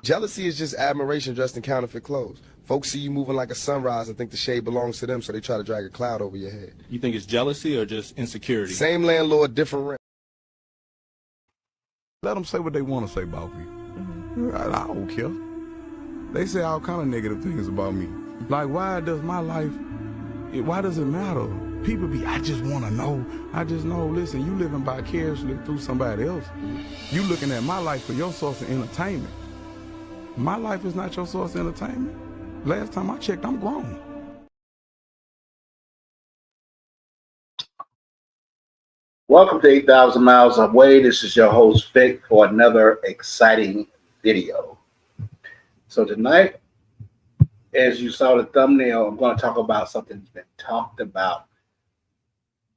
Jealousy is just admiration dressed in counterfeit clothes. Folks see you moving like a sunrise and think the shade belongs to them, so they try to drag a cloud over your head. You think it's jealousy or just insecurity? Same landlord, different rent. Let them say what they want to say about me. I don't care. They say all kind of negative things about me. Like, why does my life, why does it matter? People be, I just want to know. I just know, listen, you living vicariously through somebody else. You looking at my life for your source of entertainment. My life is not your source of entertainment. Last time I checked, I'm grown. Welcome to 8,000 Miles Away. This is your host, Vic, for another exciting video. So tonight, as you saw the thumbnail, I'm going to talk about something that's been talked about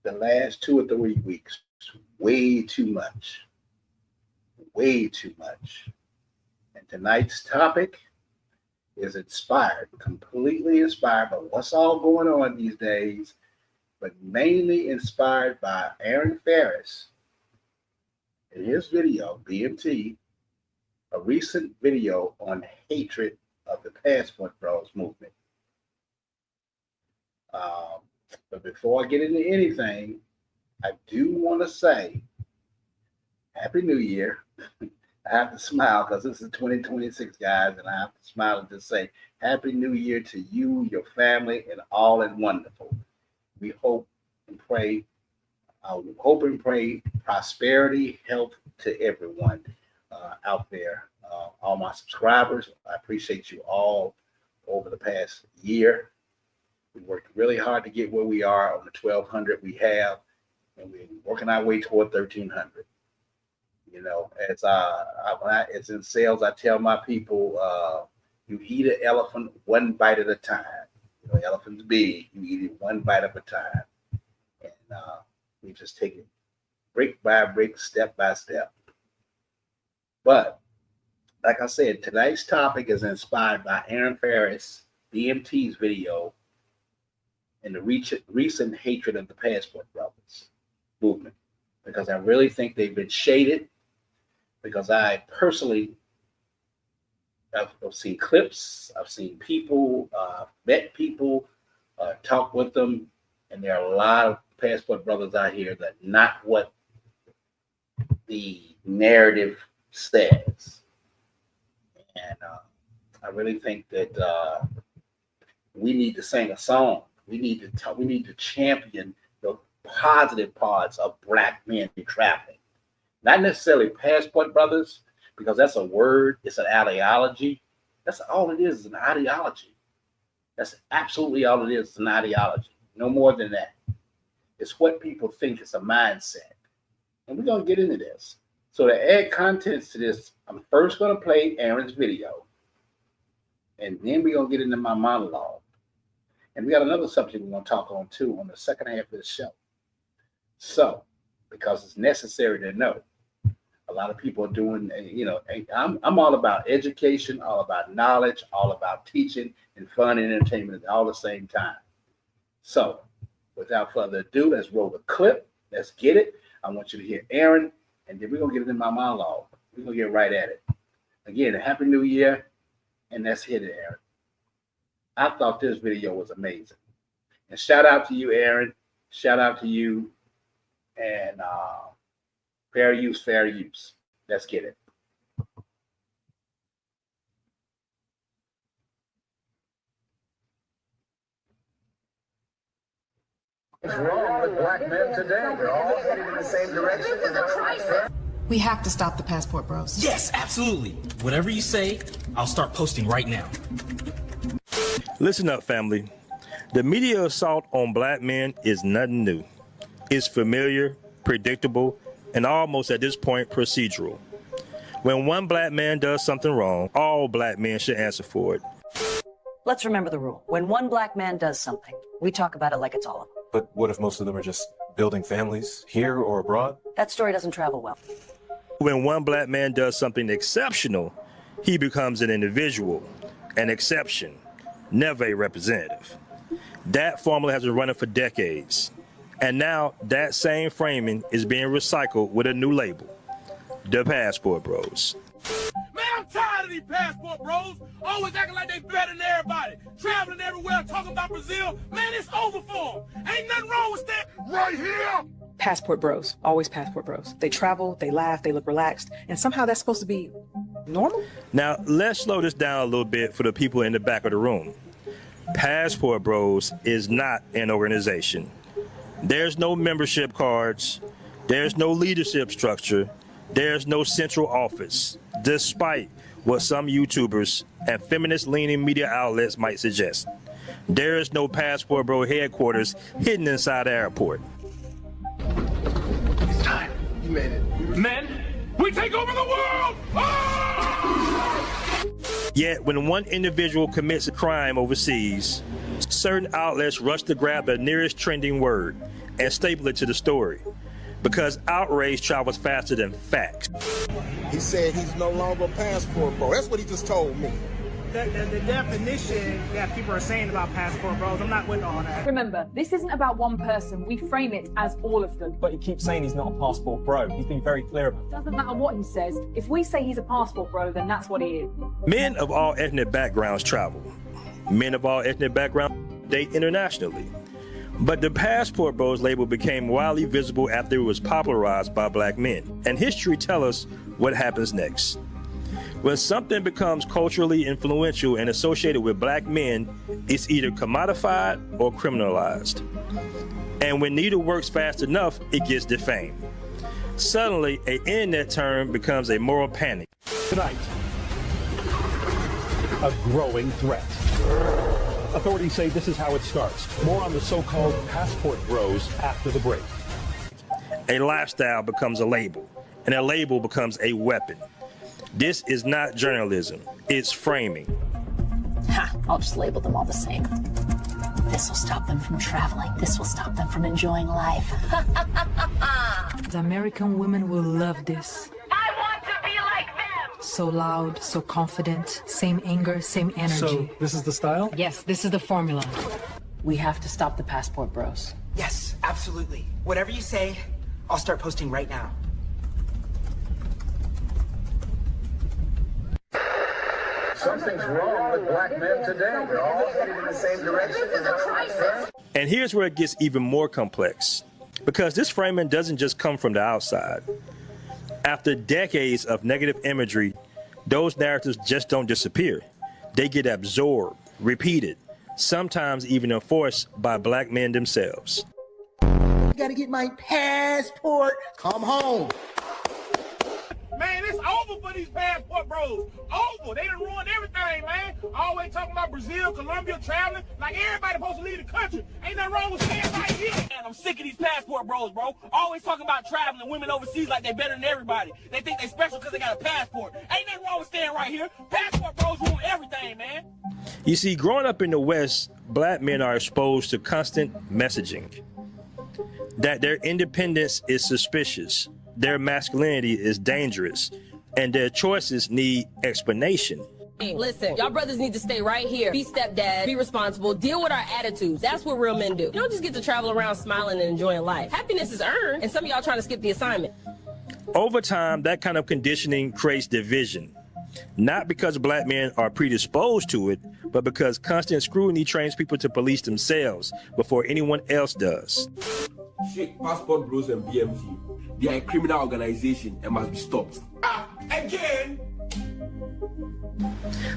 the last 2 or 3 weeks. Way too much. Way too much. And tonight's topic is inspired, completely inspired by what's all going on these days, but mainly inspired by Aaron Ferris in his video, BMT, a recent video on hatred of the Passport Bros movement. But before I get into anything, I do want to say Happy New Year. I have to smile because this is 2026, guys, and I have to smile and just say Happy New Year to you, your family, and all is wonderful. We hope and pray prosperity, health to everyone out there. All my subscribers, I appreciate you all over the past year. We worked really hard to get where we are on the 1,200 we have, and we're working our way toward 1,300. You know, as in sales, I tell my people, you eat an elephant one bite at a time. You know, elephant's big. You eat it one bite at a time. And we just take it brick by brick, step by step. But like I said, tonight's topic is inspired by Aaron Ferris, BMT's video, and the recent hatred of the Passport Brothers movement. Because I really think they've been shaded. Because I personally, I've seen clips, I've seen people, met people, talked with them, and there are a lot of Passport Brothers out here that not what the narrative says. And I really think that we need to sing a song. We need to champion the positive parts of Black men trafficking. Not necessarily Passport Brothers, because that's a word, it's an ideology. That's all it is an ideology. That's absolutely all it is, an ideology. No more than that. It's what people think, it's a mindset. And we're going to get into this. So to add contents to this, I'm first going to play Aaron's video. And then we're going to get into my monologue. And we got another subject we're going to talk on too on the second half of the show. So, because it's necessary to know. A lot of people are doing, you know, I'm all about education, all about knowledge, all about teaching and fun and entertainment at all the same time. So, without further ado, let's roll the clip. Let's get it. I want you to hear Aaron, and then we're going to get into my monologue. We're going to get right at it. Again, a Happy New Year, and let's hit it, Aaron. I thought this video was amazing. And shout out to you, Aaron. Shout out to you. And fair use, fair use. Let's get it. What's wrong with Black men today? They're all heading in the same direction. This is a crisis. We have to stop the Passport Bros. Yes, absolutely. Whatever you say, I'll start posting right now. Listen up, family. The media assault on Black men is nothing new. It's familiar, predictable, and almost at this point procedural. When one Black man does something wrong, all Black men should answer for it. Let's remember the rule. When one Black man does something, we talk about it like it's all of them. But what if most of them are just building families here or abroad? That story doesn't travel well. When one Black man does something exceptional, he becomes an individual, an exception, never a representative. That formula has been running for decades. And now that same framing is being recycled with a new label, the Passport Bros. Man, I'm tired of these passport bros always acting like they better than everybody. Traveling everywhere, talking about Brazil. Man, it's over for them. Ain't nothing wrong with that. Right here. Passport bros, always passport bros. They travel, they laugh, they look relaxed, and somehow that's supposed to be normal? Now, let's slow this down a little bit for the people in the back of the room. Passport Bros is not an organization. There's no membership cards. There's no leadership structure. There's no central office, despite what some YouTubers and feminist-leaning media outlets might suggest. There is no Passport Bro headquarters hidden inside the airport. It's time. You made it. Men, we take over the world! Ah! Yet, when one individual commits a crime overseas, certain outlets rush to grab the nearest trending word and staple it to the story, because outrage travels faster than facts. He said he's no longer a passport bro. That's what he just told me. The definition that people are saying about passport bros, I'm not with all that. Remember, this isn't about one person. We frame it as all of them. But he keeps saying he's not a passport bro. He's been very clear about it. Doesn't matter what he says. If we say he's a passport bro, then that's what he is. Men of all ethnic backgrounds travel. Men of all ethnic backgrounds date internationally. But the Passport Bros label became widely visible after it was popularized by black men. And history tells us what happens next. When something becomes culturally influential and associated with black men, it's either commodified or criminalized. And when neither works fast enough, it gets defamed. Suddenly, an internet term becomes a moral panic. Tonight, a growing threat. Authorities say this is how it starts. More on the so-called passport bros after the break. A lifestyle becomes a label, and a label becomes a weapon. This is not journalism, it's framing. Ha, I'll just label them all the same. This will stop them from traveling. This will stop them from enjoying life. The American women will love this. I want to be like them! So loud, so confident, same anger, same energy. So, this is the style? Yes, this is the formula. We have to stop the passport bros. Yes, absolutely. Whatever you say, I'll start posting right now. Something's wrong with black men today. They're all headed in the same direction. This is a crisis. And here's where it gets even more complex, because this framing doesn't just come from the outside. After decades of negative imagery, those narratives just don't disappear. They get absorbed, repeated, sometimes even enforced by black men themselves. I gotta get my passport. Come home. Man, it's over for these passport bros. Over. They done ruined everything, man. Always talking about Brazil, Colombia, traveling. Like everybody supposed to leave the country. Ain't nothing wrong with staying right here. Man, I'm sick of these passport bros, bro. Always talking about traveling, women overseas like they better than everybody. They think they special because they got a passport. Ain't nothing wrong with staying right here. Passport bros ruin everything, man. You see, growing up in the West, black men are exposed to constant messaging that their independence is suspicious, their masculinity is dangerous, and their choices need explanation. Listen, y'all brothers need to stay right here. Be stepdad, be responsible, deal with our attitudes. That's what real men do. You don't just get to travel around smiling and enjoying life. Happiness is earned, and some of y'all trying to skip the assignment. Over time, that kind of conditioning creates division. Not because black men are predisposed to it, but because constant scrutiny trains people to police themselves before anyone else does. Shit, Passport Bros and BMT. They are a criminal organization and must be stopped. Again!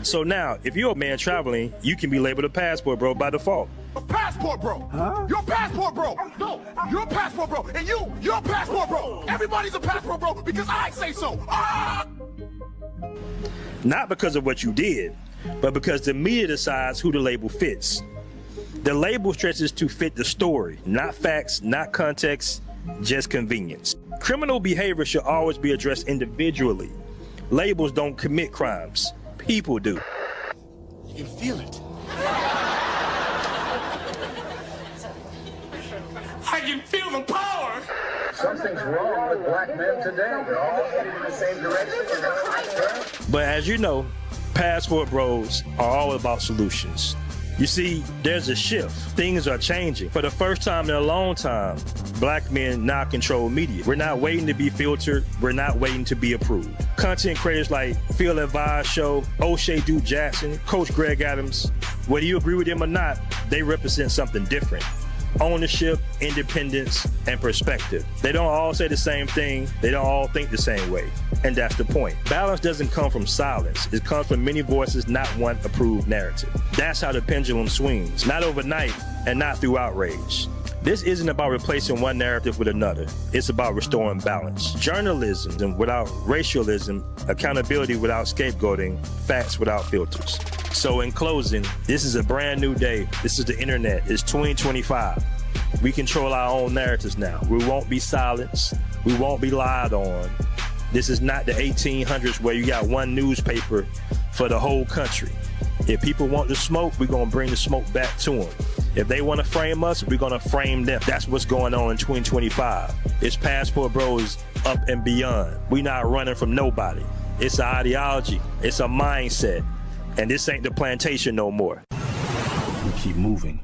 So now, if you're a man traveling, you can be labeled a passport bro by default. A passport bro. Huh? You're a passport bro. No, you're a passport bro. And you're a passport bro. Everybody's a passport bro because I say so. Ah! Not because of what you did, but because the media decides who the label fits. The label stretches to fit the story, not facts, not context, just convenience. Criminal behavior should always be addressed individually. Labels don't commit crimes. People do. You can feel it. I can feel the power. Something's wrong with black men today. They're all headed in the same direction. But as you know, Passport Bros are all about solutions. You see, there's a shift. Things are changing. For the first time in a long time, black men now control media. We're not waiting to be filtered. We're not waiting to be approved. Content creators like Phil Advise Show, O'Shea Duke Jackson, Coach Greg Adams, whether you agree with them or not, they represent something different. Ownership, independence, and perspective. They don't all say the same thing. They don't all think the same way. And that's the point. Balance doesn't come from silence. It comes from many voices, not one approved narrative. That's how the pendulum swings. Not overnight and not through outrage. This isn't about replacing one narrative with another. It's about restoring balance. Journalism without racialism, accountability without scapegoating, facts without filters. So in closing, this is a brand new day. This is the internet. It's 2025. We control our own narratives now. We won't be silenced. We won't be lied on. This is not the 1800s where you got one newspaper for the whole country. If people want the smoke, we're going to bring the smoke back to them. If they want to frame us, we're going to frame them. That's what's going on in 2025. It's Passport Bros up and beyond. We're not running from nobody. It's an ideology. It's a mindset. And this ain't the plantation no more. We keep moving.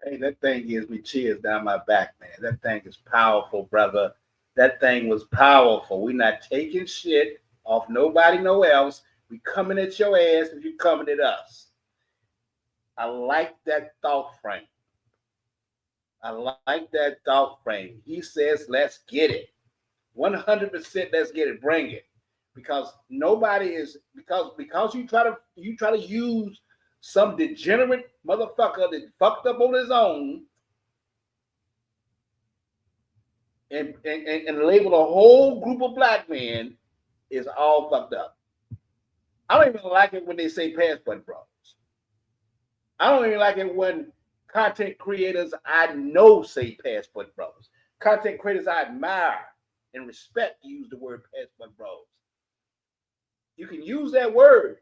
Hey, that thing gives me chills down my back, man. That thing is powerful, brother. That thing was powerful. We're not taking shit off nobody, no else. We coming at your ass if you coming at us. I like that thought frame. I like that thought frame. He says, let's get it. 100% let's get it. Bring it. Because nobody is, because you try to use some degenerate motherfucker that fucked up on his own and label a whole group of black men is all fucked up. I don't even like it when they say Passport Bros. I don't even like it when content creators I know say Passport Bros. Content creators I admire and respect use the word Passport Bros. You can use that word,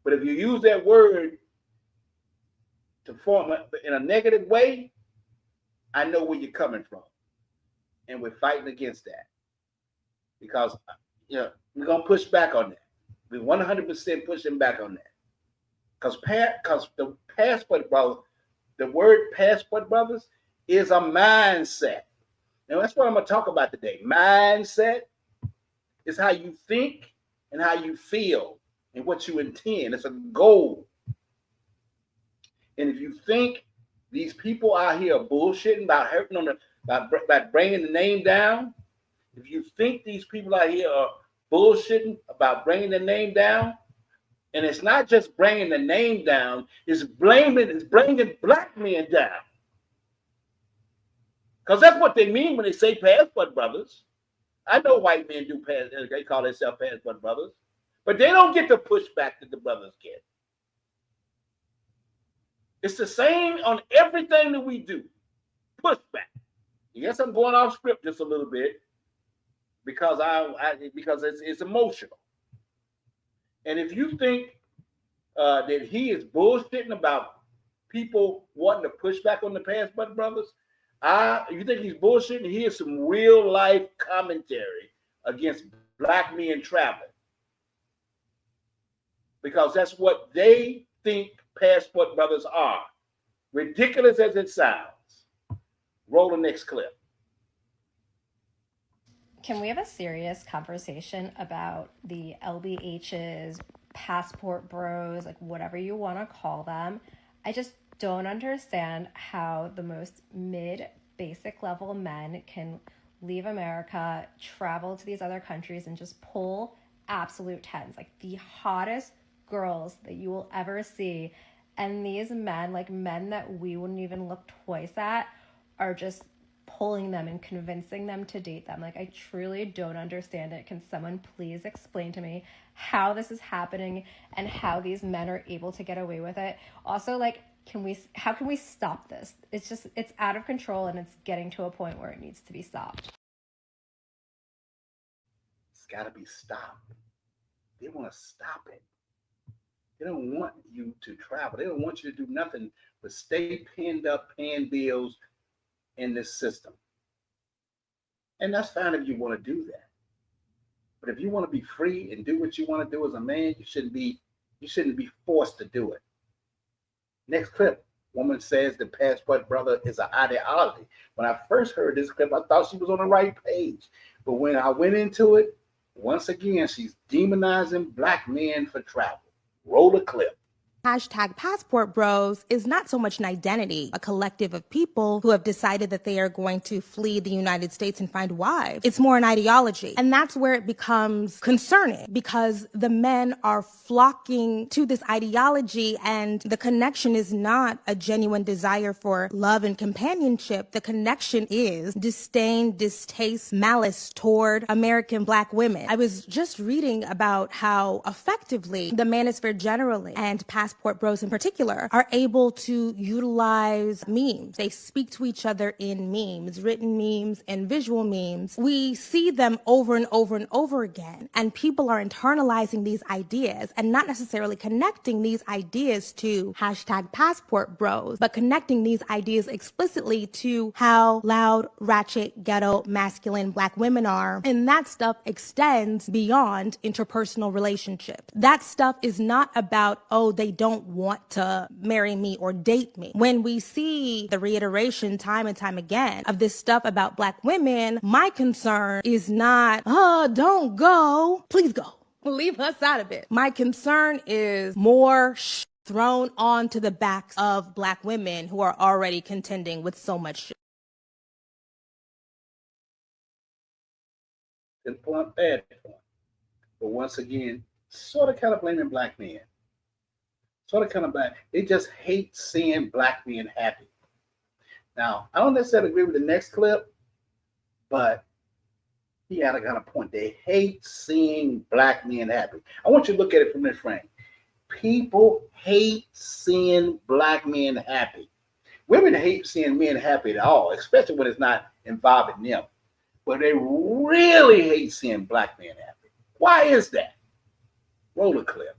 but if you use that word to form in a negative way, I know where you're coming from, and we're fighting against that because we're gonna push back on that. We're 100% pushing back on that because the Passport Brothers, the word Passport Brothers is a mindset. Now that's what I'm gonna talk about today. Mindset is how you think and how you feel and what you intend. It's a goal. And if you think these people out here are bullshitting about hurting on about bringing the name down, if you think these people out here are bullshitting about bringing the name down, and it's not just bringing the name down, it's bringing black men down. Because that's what they mean when they say Passport Brothers. I know white men they call themselves Passport Brothers, but they don't get the pushback that the brothers get. It's the same on everything that we do. Pushback. Yes, I'm going off script just a little bit because because it's emotional. And if you think that he is bullshitting about people wanting to push back on the Passport Brothers, you think he's bullshitting? Here's some real life commentary against black men traveling, because that's what they think Passport Brothers are. Ridiculous as it sounds. Roll the next clip. Can we have a serious conversation about the LBHs, Passport Bros, like whatever you want to call them? I just don't understand how the most basic level men can leave America, travel to these other countries, and just pull absolute tens, like the hottest girls that you will ever see. And these men, like men that we wouldn't even look twice at, are just pulling them and convincing them to date them. Like, I truly don't understand it. Can someone please explain to me how this is happening and how these men are able to get away with it? Also, like, how can we stop this? It's out of control, and it's getting to a point where it needs to be stopped. It's got to be stopped. They want to stop it. They don't want you to travel. They don't want you to do nothing but stay pinned up, paying bills in this system. And that's fine if you want to do that. But if you want to be free and do what you want to do as a man, you shouldn't be forced to do it. Next clip. Woman says the passport brother is an ideology. When I first heard this clip, I thought she was on the right page. But when I went into it, once again, she's demonizing black men for travel. Roll the clip. Hashtag passport bros is not so much an identity, a collective of people who have decided that they are going to flee the United States and find wives. It's more an ideology. And that's where it becomes concerning because the men are flocking to this ideology and the connection is not a genuine desire for love and companionship. The connection is disdain, distaste, malice toward American black women. I was just reading about how effectively the manosphere generally and passport bros in particular are able to utilize memes. They speak to each other in memes, written memes and visual memes. We see them over and over and over again, and people are internalizing these ideas and not necessarily connecting these ideas to hashtag passport bros, but connecting these ideas explicitly to how loud, ratchet, ghetto, masculine black women are. And that stuff extends beyond interpersonal relationships. That stuff is not about, oh, they don't want to marry me or date me. When we see the reiteration time and time again of this stuff about black women, my concern is not, oh, don't go. Please go. Leave us out of it. My concern is more thrown onto the backs of black women who are already contending with so much shit. Good point, bad point. But once again, sort of kind of blaming black men. Sort of kind of bad. They just hate seeing black men happy. Now, I don't necessarily agree with the next clip, but he had a kind of point. They hate seeing black men happy. I want you to look at it from this frame. People hate seeing black men happy. Women hate seeing men happy at all, especially when it's not involving them. But they really hate seeing black men happy. Why is that? Roll the clip.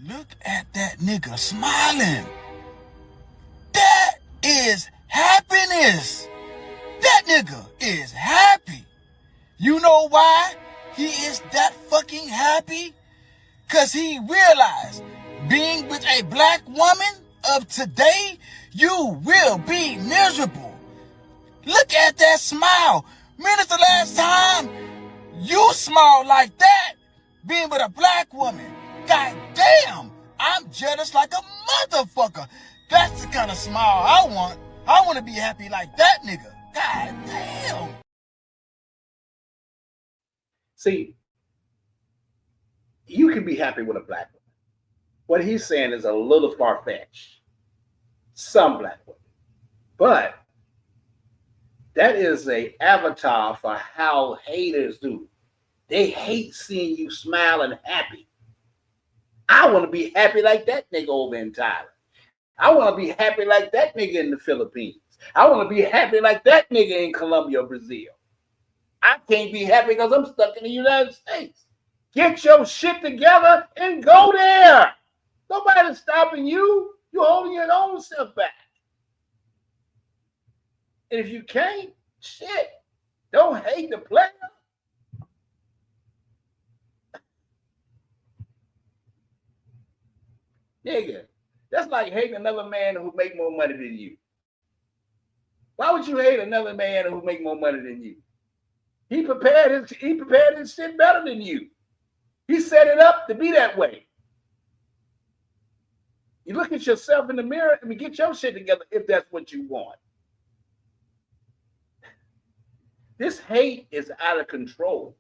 Look at that nigga smiling. That is happiness. That nigga is happy. You know why he is that fucking happy? Because he realized being with a black woman of today, you will be miserable. Look at that smile. When is the last time you smiled like that being with a black woman? God damn, I'm jealous like a motherfucker. That's the kind of smile I want. I want to be happy like that nigga. God damn. See, you can be happy with a black woman. What he's saying is a little far-fetched. Some black women. But that is an avatar for how haters do. They hate seeing you smiling happy. I want to be happy like that nigga over in Thailand. I want to be happy like that nigga in the Philippines. I want to be happy like that nigga in Colombia or Brazil. I can't be happy because I'm stuck in the United States. Get your shit together and go there. Nobody's stopping you. You're holding your own self back. And if you can't, shit, don't hate the player. Nigga, that's like hating another man who make more money than you. Why would you hate another man who make more money than you? He prepared his shit better than you. He set it up to be that way. You look at yourself in the mirror and get your shit together if that's what you want. This hate is out of control.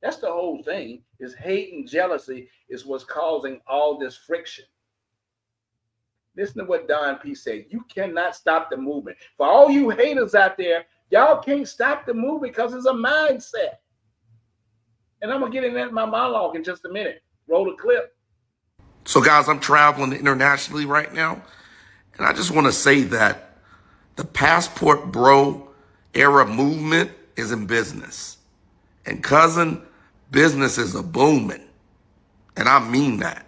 That's the whole thing. Is hate and jealousy is what's causing all this friction. Listen to what Don P said. You cannot stop the movement. For all you haters out there, y'all can't stop the movement because it's a mindset. And I'm going to get into my monologue in just a minute. Roll the clip. So guys, I'm traveling internationally right now. And I just want to say that the passport bro era movement is in business. And cousin, business is a booming. And I mean that.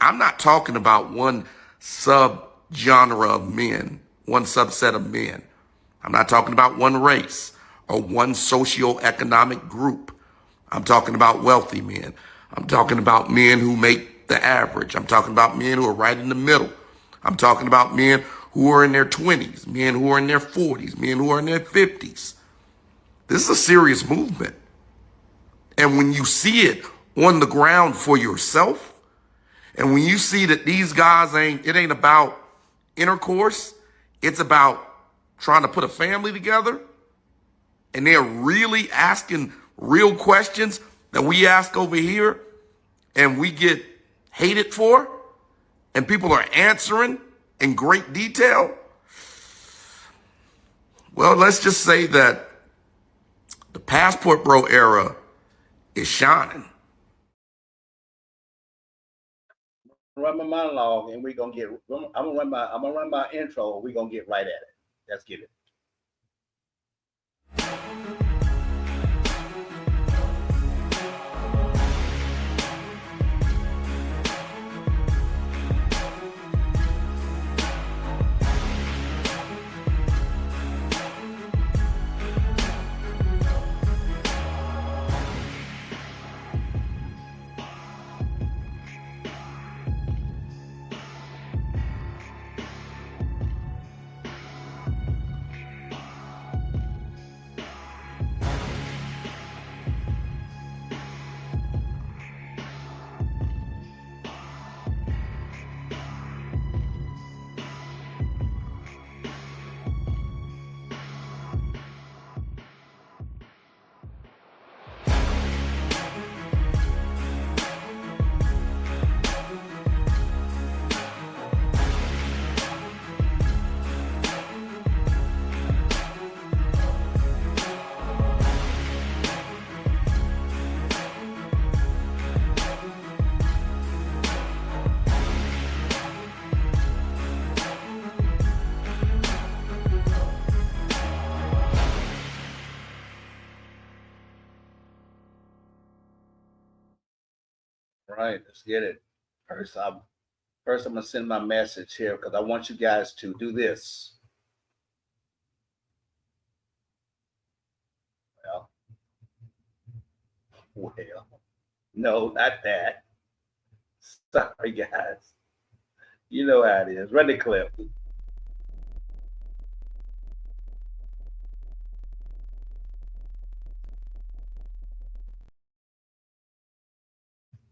I'm not talking about one sub-genre of men one subset of men. I'm not talking about one race or one socioeconomic group. I'm talking about wealthy men. I'm talking about men who make the average. I'm talking about men who are right in the middle. I'm talking about men who are in their 20s, men who are in their 40s, men who are in their 50s. This is a serious movement. And when you see it on the ground for yourself, and when you see that these guys it ain't about intercourse, it's about trying to put a family together, and they're really asking real questions that we ask over here and we get hated for, and people are answering in great detail. Well, let's just say that the passport bro era is shining. Run my monologue, and we're gonna get. I'm gonna run my intro. We're gonna get right at it. Let's get it. Right, let's get it. First, I'm gonna send my message here because I want you guys to do this. Well, no, not that. Sorry, guys. You know how it is. Run the clip.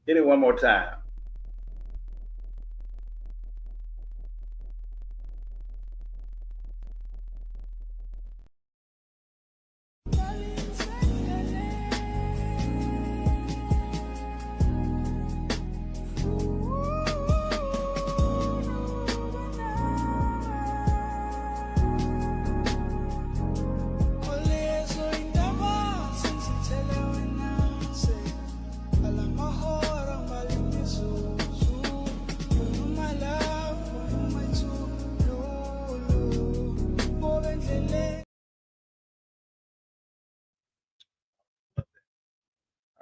Hit it one more time.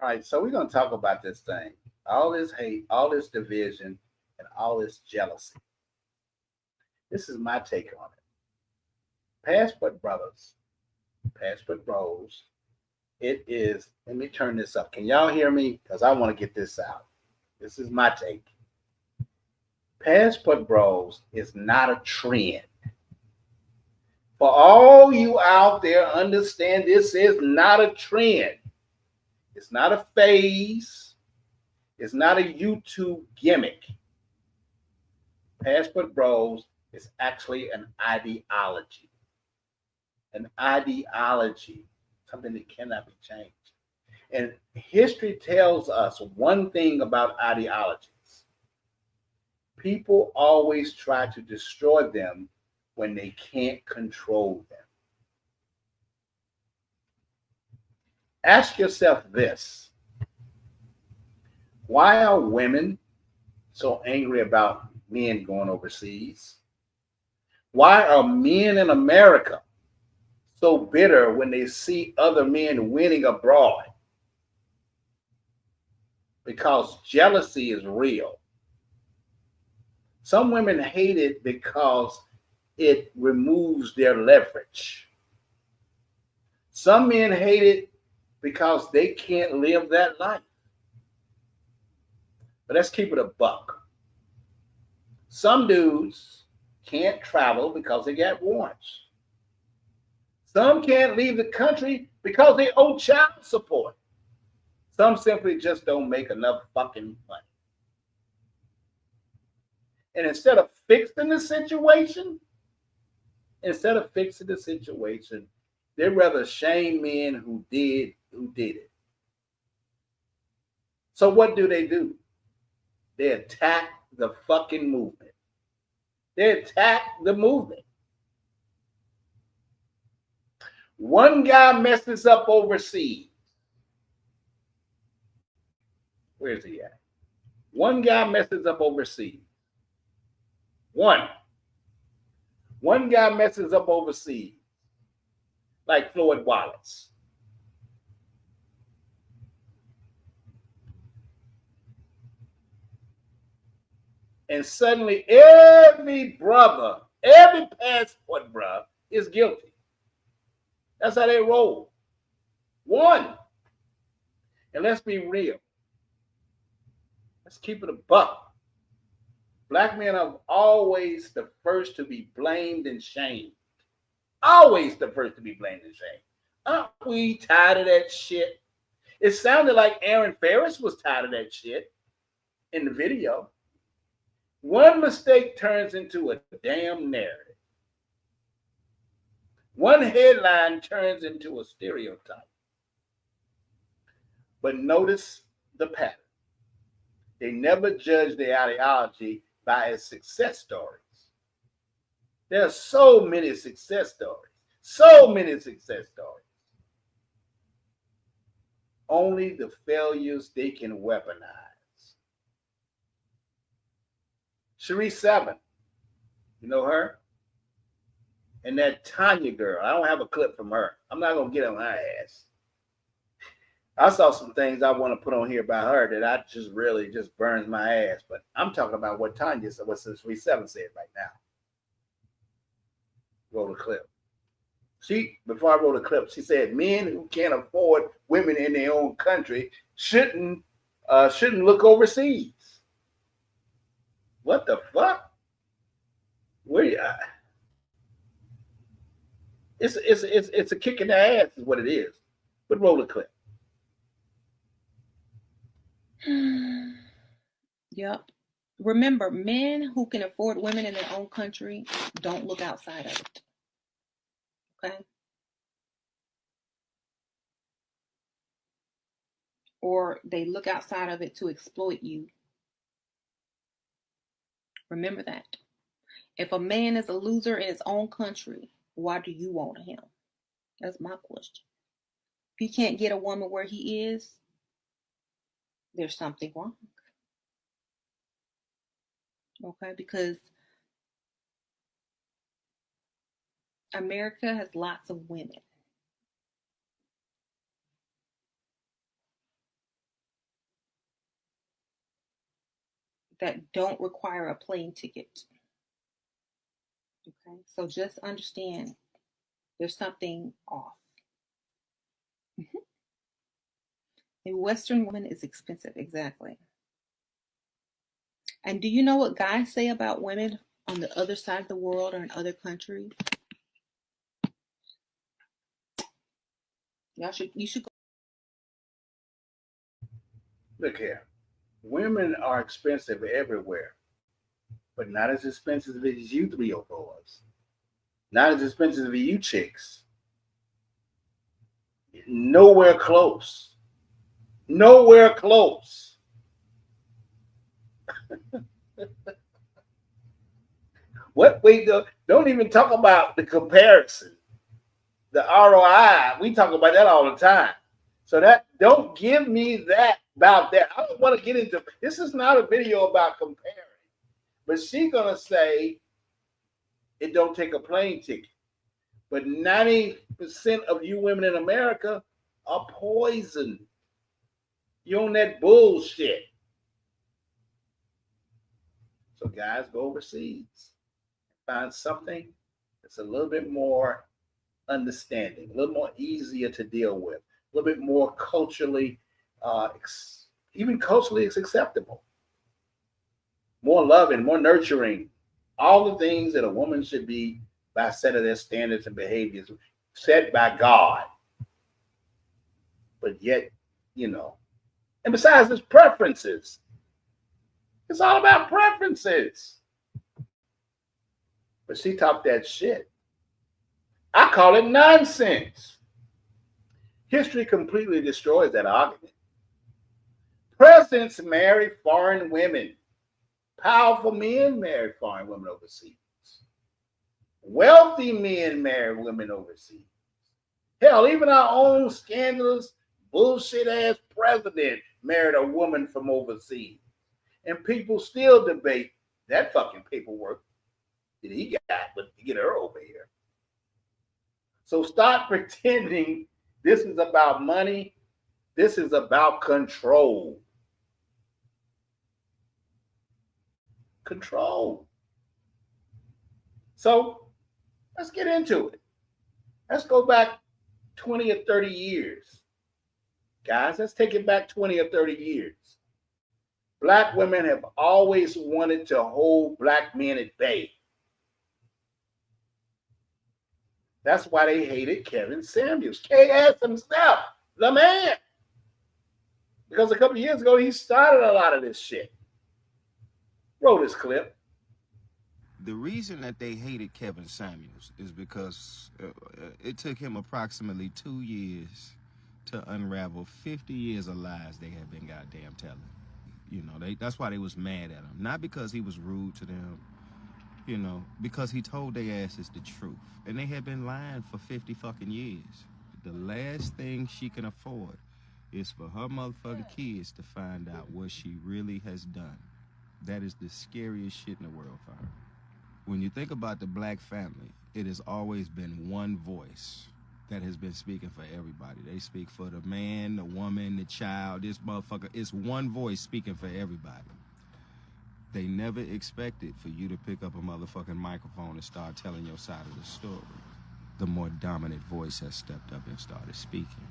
All right, so we're going to talk about this thing. All this hate, all this division, and all this jealousy. This is my take on it. Passport brothers, passport bros, it is, let me turn this up. Can y'all hear me? Because I want to get this out. This is my take. Passport bros is not a trend. For all you out there, understand this is not a trend. It's not a phase. It's not a YouTube gimmick. Passport Bros is actually an ideology. An ideology, something that cannot be changed. And history tells us one thing about ideologies. People always try to destroy them when they can't control them. Ask yourself this. Why are women so angry about men going overseas? Why are men in America so bitter when they see other men winning abroad? Because jealousy is real. Some women hate it because it removes their leverage. Some men hate it because they can't live that life. But let's keep it a buck. Some dudes can't travel because they got warrants. Some can't leave the country because they owe child support. Some simply just don't make enough fucking money. And instead of fixing the situation, they'd rather shame men who did it. So what do? They attack the fucking movement. They attack the movement. One guy messes up overseas. Where's he at? One guy messes up overseas. One guy messes up overseas, like Floyd Wallace. And suddenly every passport bruh is guilty. That's how they roll. One. And let's be real. Let's keep it a buck. Black men are always the first to be blamed and shamed. Always the first to be blamed and shamed. Aren't we tired of that shit? It sounded like Aaron Ferris was tired of that shit in the video. One mistake turns into a damn narrative. One headline turns into a stereotype. But notice the pattern. They never judge their ideology by its success stories. There are so many success stories. Only the failures they can weaponize. Cherie Seven, you know her? And that Tanya girl, I don't have a clip from her. I'm not going to get on her ass. I saw some things I want to put on here about her that I just really just burns my ass. But I'm talking about what Tanya said, what Cherie Seven said right now. Roll a clip. Before I roll a clip, she said men who can't afford women in their own country shouldn't look overseas. What the fuck? Where you at? It's a kick in the ass is what it is. But roll a clip. Yep. Remember, men who can afford women in their own country don't look outside of it. Okay? Or they look outside of it to exploit you. Remember that. If a man is a loser in his own country, why do you want him? That's my question. If he can't get a woman where he is, there's something wrong. Okay, because America has lots of women. That don't require a plane ticket. Okay, so just understand there's something off. A Western woman is expensive, exactly. And do you know what guys say about women on the other side of the world or in other countries? You should go. Look here. Women are expensive everywhere, but not as expensive as you 304s. Not as expensive as you chicks. Nowhere close. Nowhere close. What? Wait, don't even talk about the comparison, the ROI. We talk about that all the time. So that don't give me that about that. I don't want to get into this. Is not a video about comparing, but she's gonna say it don't take a plane ticket. But 90% of you women in America are poisoned. You on that bullshit. So guys, go overseas. Find something It's a little bit more understanding, a little more easier to deal with, a little bit more culturally, even culturally, it's acceptable. More loving, more nurturing, all the things that a woman should be by a set of their standards and behaviors set by God. But yet, you know, and besides, it's preferences. It's all about preferences. But she talked that shit. I call it nonsense. History completely destroys that argument. Presidents marry foreign women. Powerful men marry foreign women overseas. Wealthy men marry women overseas. Hell, even our own scandalous, bullshit-ass president married a woman from overseas. And people still debate that fucking paperwork that he got, but to get her over here. So stop pretending this is about money. This is about control. Control. So let's get into it. Let's go back 20 or 30 years. Guys, let's take it back 20 or 30 years. Black women have always wanted to hold black men at bay. That's why they hated Kevin Samuels. K.S. himself, the man. Because a couple of years ago, he started a lot of this shit. Roll this clip. The reason that they hated Kevin Samuels is because it took him approximately 2 years to unravel 50 years of lies they had been goddamn telling. You know, that's why they was mad at him. Not because he was rude to them, you know, because he told their asses the truth. And they had been lying for 50 fucking years. The last thing she can afford is for her motherfucking kids to find out what she really has done. That is the scariest shit in the world for her. When you think about the black family, it has always been one voice that has been speaking for everybody. They speak for the man, the woman, the child, this motherfucker. It's one voice speaking for everybody. They never expected for you to pick up a motherfucking microphone and start telling your side of the story. The more dominant voice has stepped up and started speaking.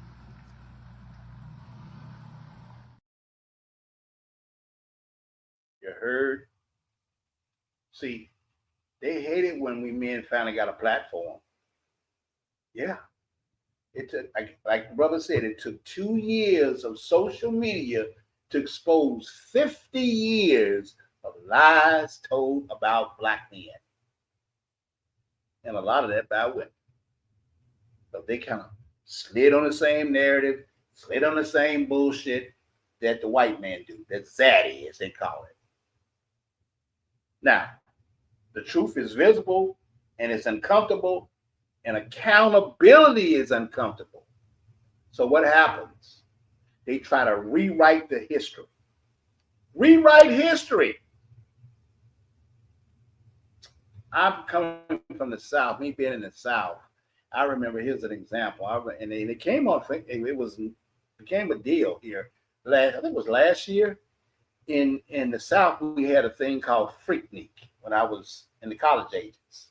You heard? See, they hate it when we men finally got a platform. Yeah. It took, like brother said, it took 2 years of social media to expose 50 years of lies told about black men. And a lot of that by women. But they kind of slid on the same narrative, slid on the same bullshit that the white man do, that zaddy, as they call it. Now, the truth is visible and it's uncomfortable, and accountability is uncomfortable. So what happens? They try to rewrite the history. Rewrite history. I'm coming from the South. Me being in the South, I remember, here's an example. And they came on, it became a deal here. I think it was last year. In the South, we had a thing called Freaknik when I was in the college ages.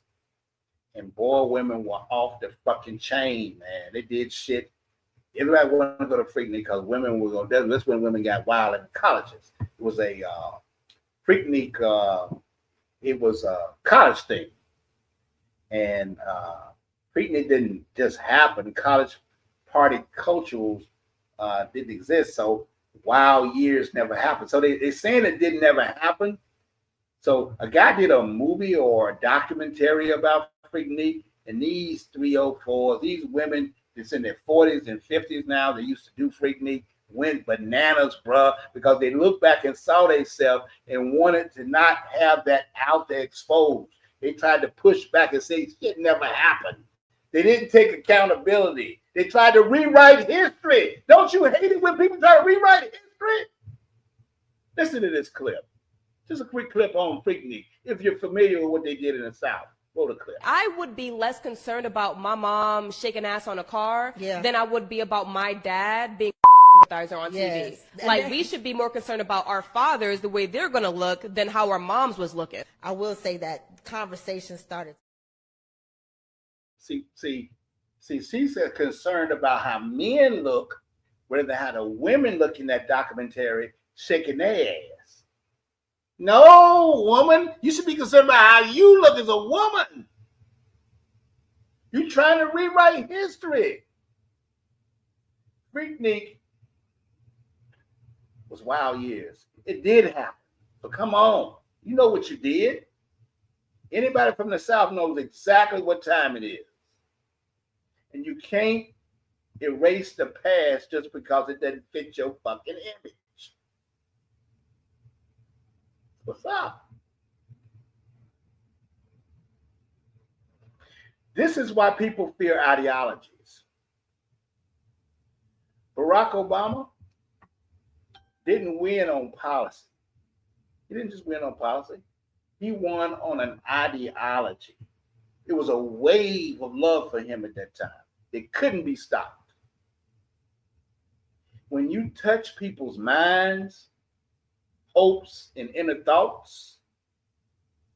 And boy, women were off the fucking chain, man. They did shit. Everybody wanted to go to Freaknik because women were going to, that's when women got wild in the colleges. It was a Freaknik, it was a college thing. And Freaknik didn't just happen. College party cultures didn't exist. So wild years never happened. So they're saying it didn't never happen. So a guy did a movie or a documentary about Freaknik, and these 304s, these women that's in their 40s and 50s now, they used to do Freaknik, went bananas, bruh, because they looked back and saw themselves and wanted to not have that out there exposed. They tried to push back and say shit never happened. They didn't take accountability. They tried to rewrite history. Don't you hate it when people try to rewrite history? Listen to this clip. Just a quick clip on Freaknik, if you're familiar with what they did in the South. Roll the clip. I would be less concerned about my mom shaking ass on a car than I would be about my dad being empathizer on TV. Like, we should be more concerned about our fathers, the way they're going to look, than how our moms was looking. I will say that conversation started She's concerned about how men look rather than how the women look in that documentary shaking their ass. No, woman, you should be concerned about how you look as a woman. You're trying to rewrite history. Freaknik was wild years. It did happen. But come on, you know what you did. Anybody from the South knows exactly what time it is. And you can't erase the past just because it doesn't fit your fucking image. What's up? This is why people fear ideologies. Barack Obama didn't win on policy. He didn't just win on policy. He won on an ideology. It was a wave of love for him at that time. It couldn't be stopped. When you touch people's minds, hopes, and inner thoughts,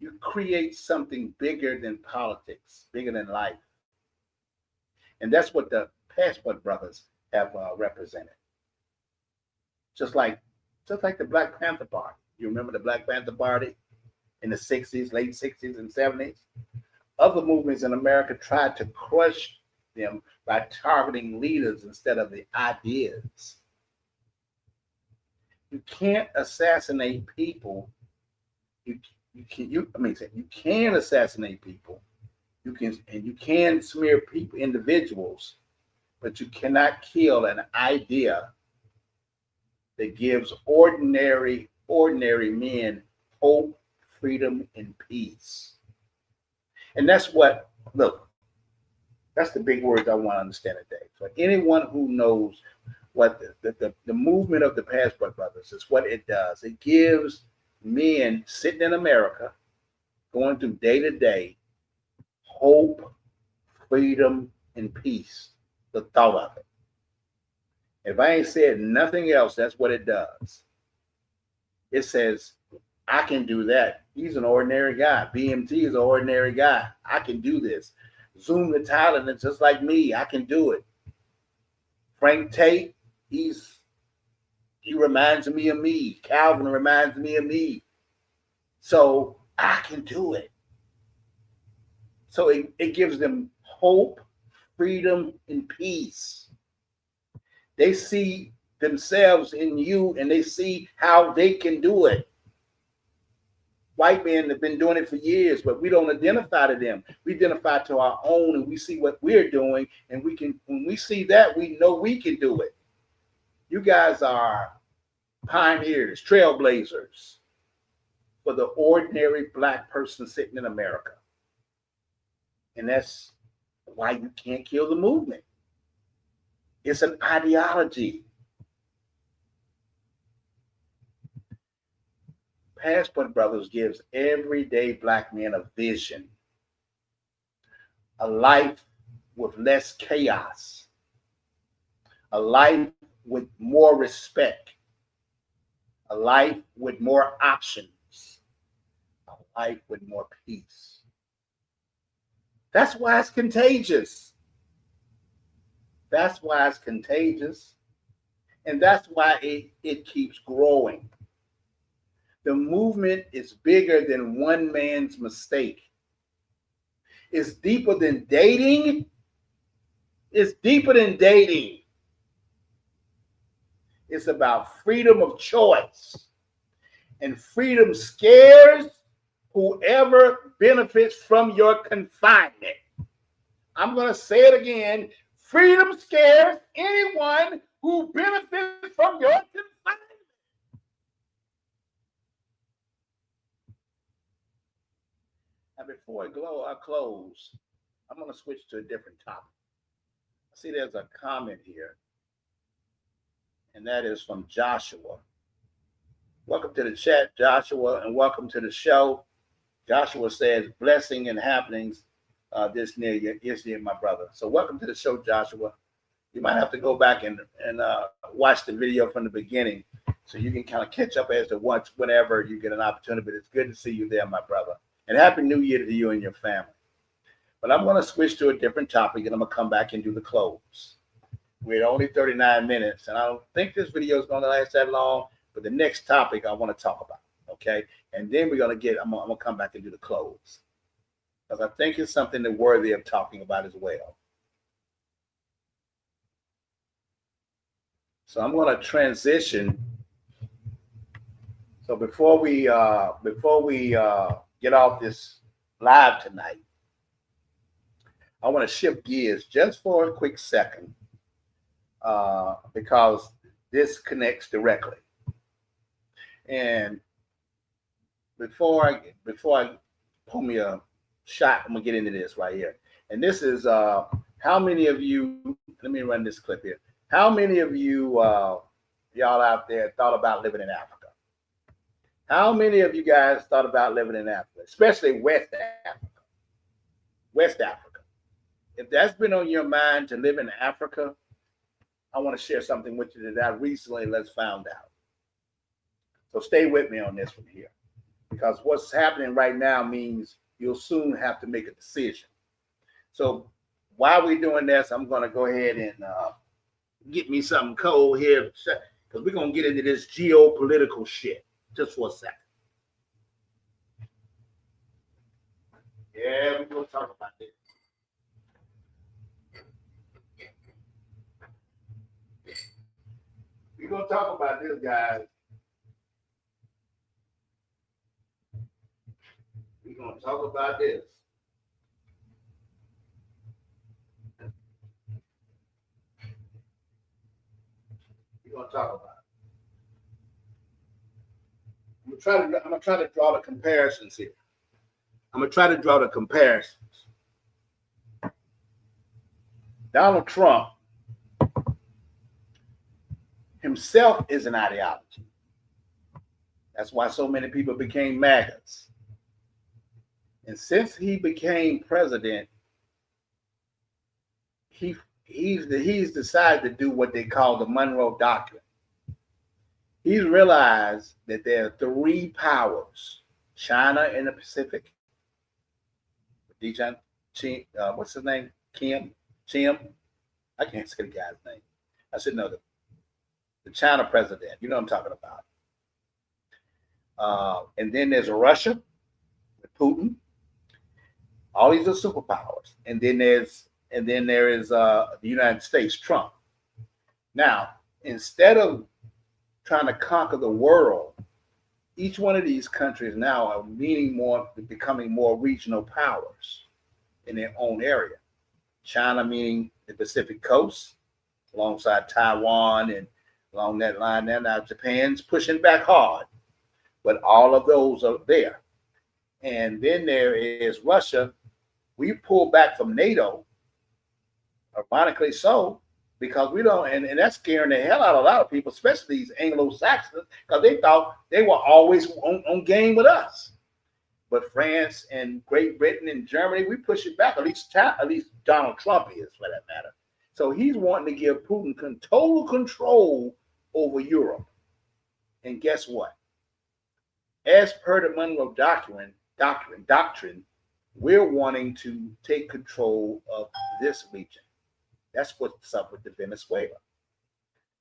you create something bigger than politics, bigger than life. And that's what the Passport Brothers have represented. Just like the Black Panther Party. You remember the Black Panther Party in the 60s, late 60s and 70s? Other movements in America tried to crush them by targeting leaders instead of the ideas. You can't assassinate people. You can assassinate people. You can smear people, individuals, but you cannot kill an idea that gives ordinary men hope, freedom, and peace. And that's what, look, that's the big words I want to understand today. For anyone who knows what the movement of the Passport Brothers is, what it does, it gives men sitting in America, going through day to day, hope, freedom, and peace. The thought of it. If I ain't said nothing else, that's what it does. It says, I can do that. He's an ordinary guy. BMT is an ordinary guy. I can do this. Zoom to Thailand is just like me. I can do it. Frank Tate, he reminds me of me. Calvin reminds me of me. So I can do it. So it gives them hope, freedom, and peace. They see themselves in you and they see how they can do it. White men have been doing it for years, but we don't identify to them. We identify to our own and we see what we're doing. And when we see that, we know we can do it. You guys are pioneers, trailblazers for the ordinary Black person sitting in America. And that's why you can't kill the movement. It's an ideology. Passport Brothers gives everyday Black men a vision, a life with less chaos, a life with more respect, a life with more options, a life with more peace. That's why it's contagious. That's why it's contagious. And that's why it keeps growing. The movement is bigger than one man's mistake. It's deeper than dating. It's deeper than dating. It's about freedom of choice. And freedom scares whoever benefits from your confinement. I'm going to say it again. Freedom scares anyone who benefits from your confinement. Now, before I close, I'm going to switch to a different topic. I see there's a comment here, and that is from Joshua. Welcome to the chat, Joshua, and welcome to the show. Joshua says, blessing and happenings this near you, my brother. So welcome to the show, Joshua. You might have to go back and watch the video from the beginning so you can kind of catch up as to whenever you get an opportunity. But it's good to see you there, my brother. And Happy New Year to you and your family. But I'm going to switch to a different topic, and I'm going to come back and do the close. We're at only 39 minutes, and I don't think this video is going to last that long, but the next topic I want to talk about, okay? And then we're going to I'm going to come back and do the close, because I think it's something that's worthy of talking about as well. So I'm going to transition. So before we get off this live tonight, I want to shift gears just for a quick second, because this connects directly. And before I pull me a shot, I'm gonna get into this right here. And this is how many of you? Let me run this clip here. How many of you, y'all out there, thought about living in Africa? How many of you guys thought about living in Africa, especially West Africa? West Africa. If that's been on your mind to live in Africa, I want to share something with you that I recently found out. So stay with me on this one here, because what's happening right now means you'll soon have to make a decision. So while we're doing this, I'm going to go ahead and get me something cold here, because we're going to get into this geopolitical shit just for a second. Yeah, we're going to talk about this. We're going to talk about this, guys. We're going to talk about this. We're going to talk about it. I'm going to try to draw the comparisons here. Donald Trump himself is an ideology. That's why so many people became MAGAs. And since he became president, he's decided to do what they call the Monroe Doctrine. He's realized that there are three powers: China in the Pacific. What's his name? Chim? I can't say the guy's name. I should know the China president. You know what I'm talking about. And then there's Russia with Putin. All these are superpowers. And then there is the United States, Trump. Now, instead of trying to conquer the world, each one of these countries now are becoming more regional powers in their own area. China meaning the Pacific coast, alongside Taiwan, and along that line there. Now Japan's pushing back hard, but all of those are there. And then there is Russia. We pulled back from NATO, ironically so, because we don't, and that's scaring the hell out of a lot of people, especially these Anglo-Saxons, because they thought they were always on game with us. But France and Great Britain and Germany, we push it back. At least Donald Trump is, for that matter. So he's wanting to give Putin total control over Europe. And guess what? As per the Monroe Doctrine, we're wanting to take control of this region. That's what's up with the Venezuela.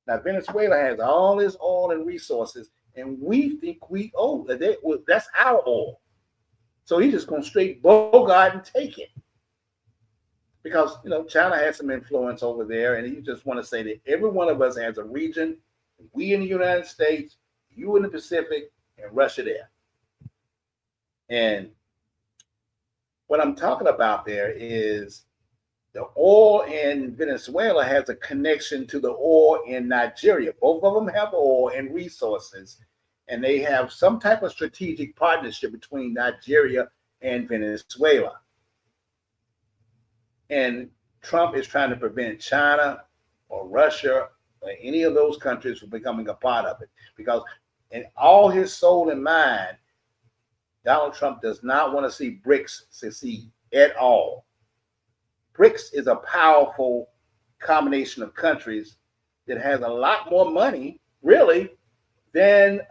Now, Venezuela has all this oil and resources, and we think we own it. That's our oil. So he's just going to straight bogart and take it. Because, China has some influence over there, and he just want to say that every one of us has a region. We in the United States, you in the Pacific, and Russia there. And what I'm talking about there is the oil in Venezuela has a connection to the oil in Nigeria. Both of them have oil and resources, and they have some type of strategic partnership between Nigeria and Venezuela. And Trump is trying to prevent China or Russia or any of those countries from becoming a part of it. Because in all his soul and mind, Donald Trump does not want to see BRICS succeed at all. BRICS is a powerful combination of countries that has a lot more money, really, than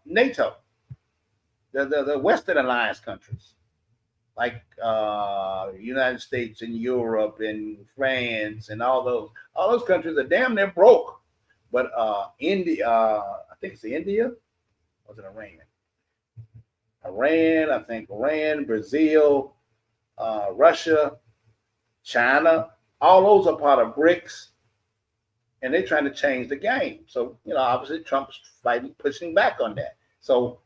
NATO, the Western Alliance countries. like United States and Europe and France and all those countries are damn near broke. But India, I think it's India, or was it Iran? I think Iran, Brazil, Russia, China, all those are part of BRICS, and they're trying to change the game. So, obviously Trump's fighting, pushing back on that. So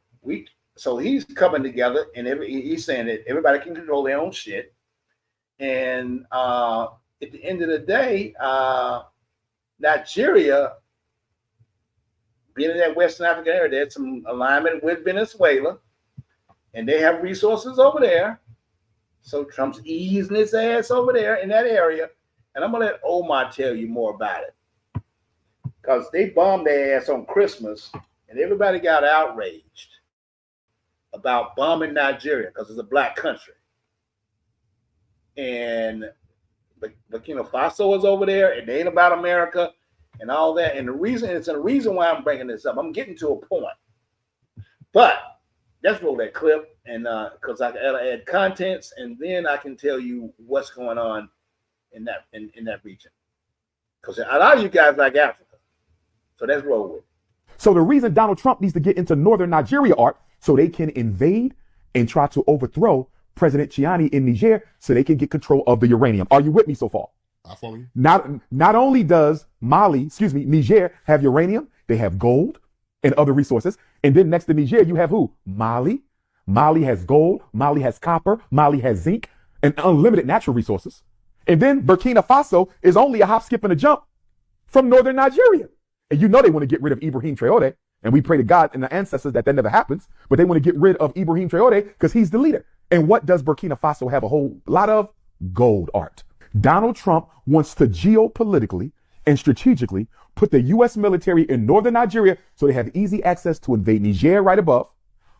he's coming together, and he's saying that everybody can control their own shit. And at the end of the day, Nigeria, being in that Western African area, there's some alignment with Venezuela, and they have resources over there. So Trump's easing his ass over there in that area. And I'm going to let Omar tell you more about it. Because they bombed their ass on Christmas, and everybody got outraged about bombing Nigeria because it's a black country. And Burkina Faso is over there, and they ain't about America and all that. And the reason why I'm bringing this up, I'm getting to a point. But let's roll that clip, and because I gotta add contents, and then I can tell you what's going on in that region. Because a lot of you guys like Africa. So let's roll with it. So the reason Donald Trump needs to get into northern Nigeria, Art, so they can invade and try to overthrow President Chiani in Niger so they can get control of the uranium. Are you with me so far? I follow you. Not only does Niger have uranium, they have gold and other resources. And then next to Niger, you have who? Mali. Mali has gold. Mali has copper. Mali has zinc and unlimited natural resources. And then Burkina Faso is only a hop, skip, and a jump from northern Nigeria. And you know they want to get rid of Ibrahim Traoré. And we pray to God and the ancestors that never happens. But they want to get rid of Ibrahim Traoré because he's the leader. And what does Burkina Faso have a whole lot of? Gold, Art. Donald Trump wants to geopolitically and strategically put the U.S. military in northern Nigeria so they have easy access to invade Niger right above,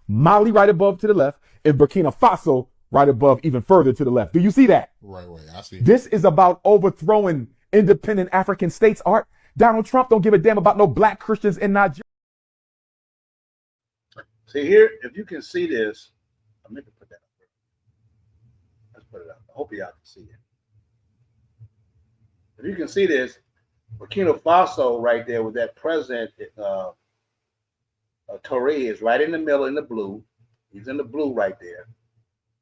Mali right above to the left, and Burkina Faso right above even further to the left. Do you see that? Right, I see. This is about overthrowing independent African states, Art. Donald Trump don't give a damn about no black Christians in Nigeria. See here, if you can see this, I'm going to put that up. Let's put it up. I hope y'all can see it. If you can see this, Burkina Faso right there with that president, Touré is right in the middle in the blue. He's in the blue right there.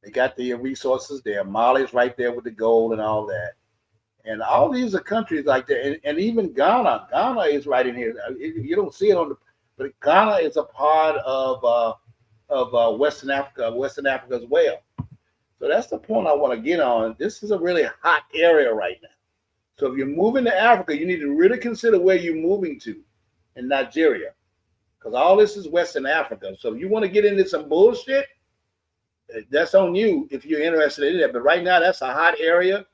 They got the resources there. Mali's right there with the gold and all that. And all these are countries like that. And even Ghana. Ghana is right in here. You don't see it but Ghana is a part of Western Africa as well. So that's the point I want to get on. This is a really hot area right now. So if you're moving to Africa, you need to really consider where you're moving to in Nigeria, because all this is Western Africa. So if you want to get into some bullshit, that's on you if you're interested in that. But right now, that's a hot area.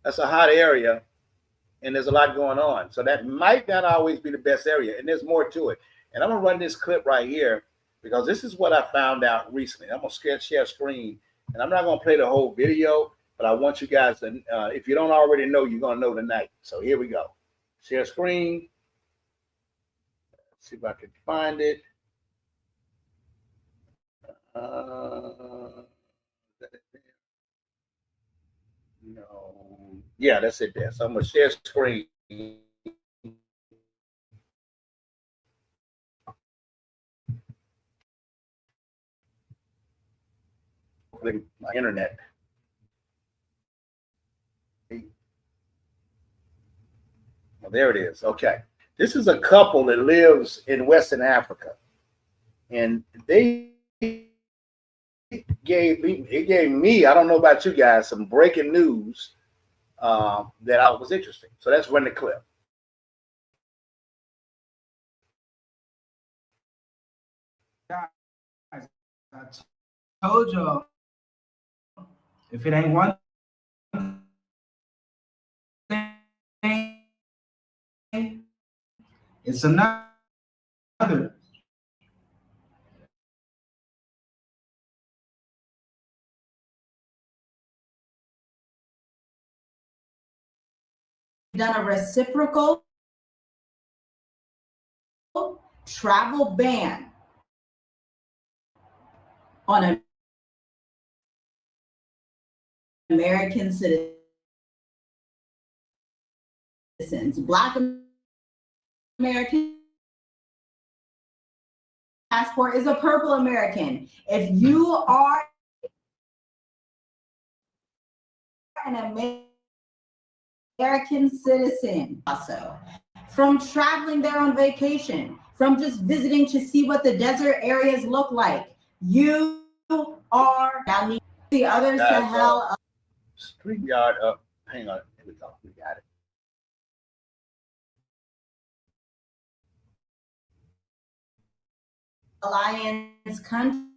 That's a hot area, and there's a lot going on. So that might not always be the best area, and there's more to it. And I'm going to run this clip right here because this is what I found out recently. I'm going to share screen, and I'm not going to play the whole video, but I want you guys to, if you don't already know, you're going to know tonight. So here we go. Share screen. Let's see if I can find it. No. Yeah, that's it there. So I'm going to share screen. My internet. Well, there it is. Okay. This is a couple that lives in Western Africa. And they gave me, I don't know about you guys, some breaking news that I was interesting. So let's run the clip. Guys, I told y'all, if it ain't one thing, it's another. Done a reciprocal travel ban on American citizens. Black American passport is a purple American. If you are an American citizen, also from traveling there on vacation, from just visiting to see what the desert areas look like, you are now need the others to hell. StreamYard up. Hang on. Here we go. We got it. Alliance countries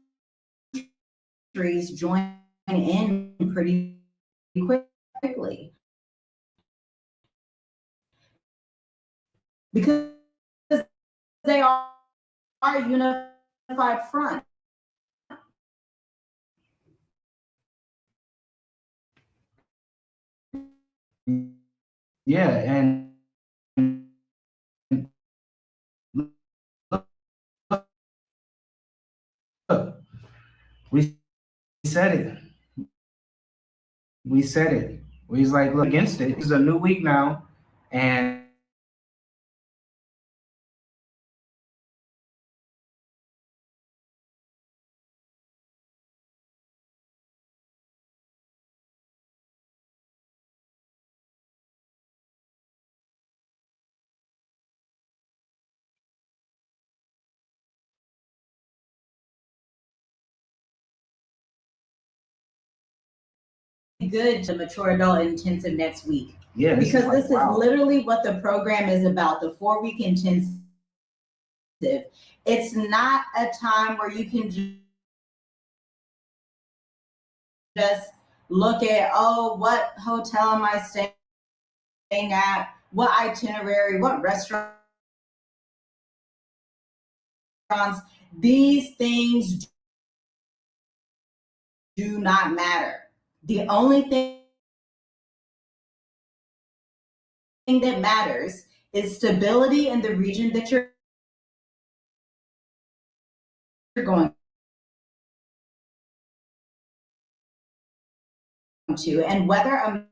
join in pretty quickly because they are a unified front. Yeah, and look, we said it. We said it. We was like, look, against it. It's a new week now, and good to mature adult intensive next week. Yeah, because this is literally what the program is about, the 4-week intensive. It's not a time where you can just look at, oh, what hotel am I staying at? What itinerary? What restaurants? These things do not matter. The only thing that matters is stability in the region that you're going to, and whether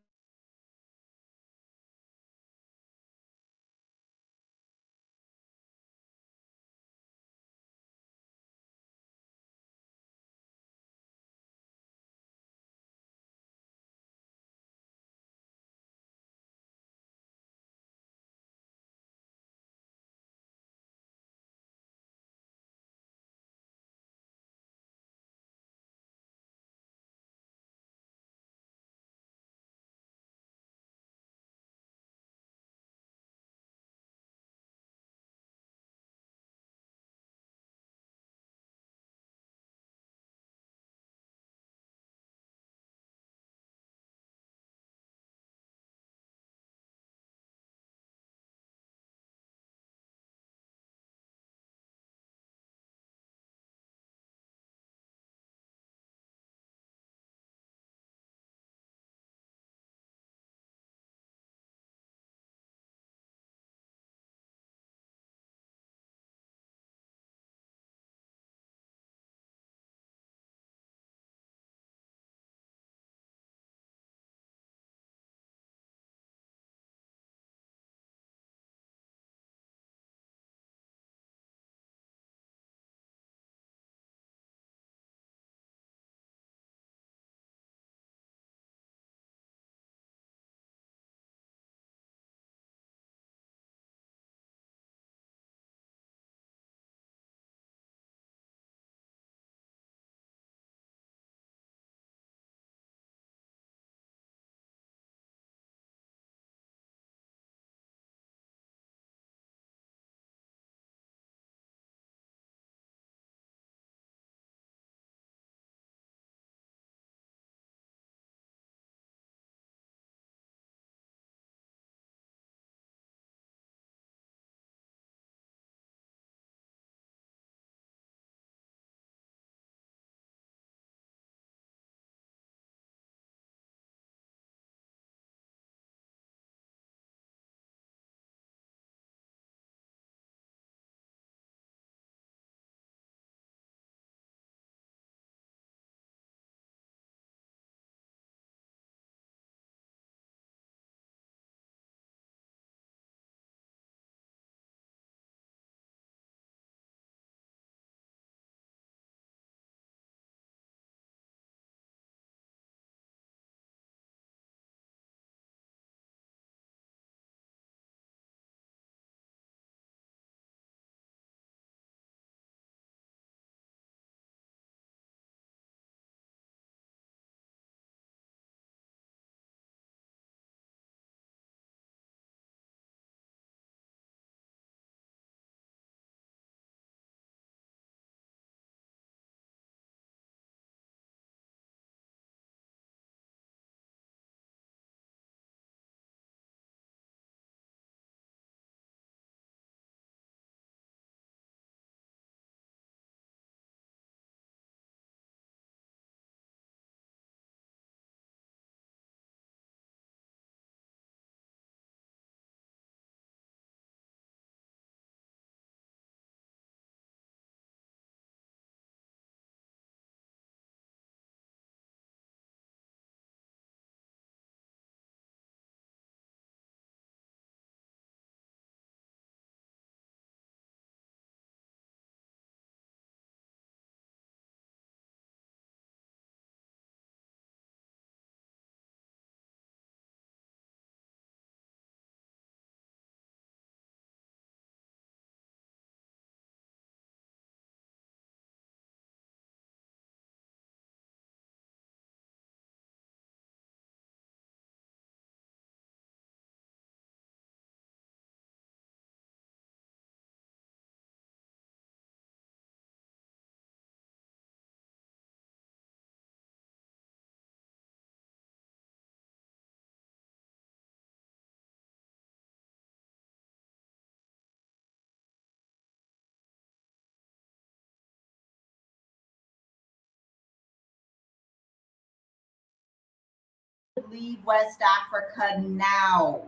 leave West Africa now.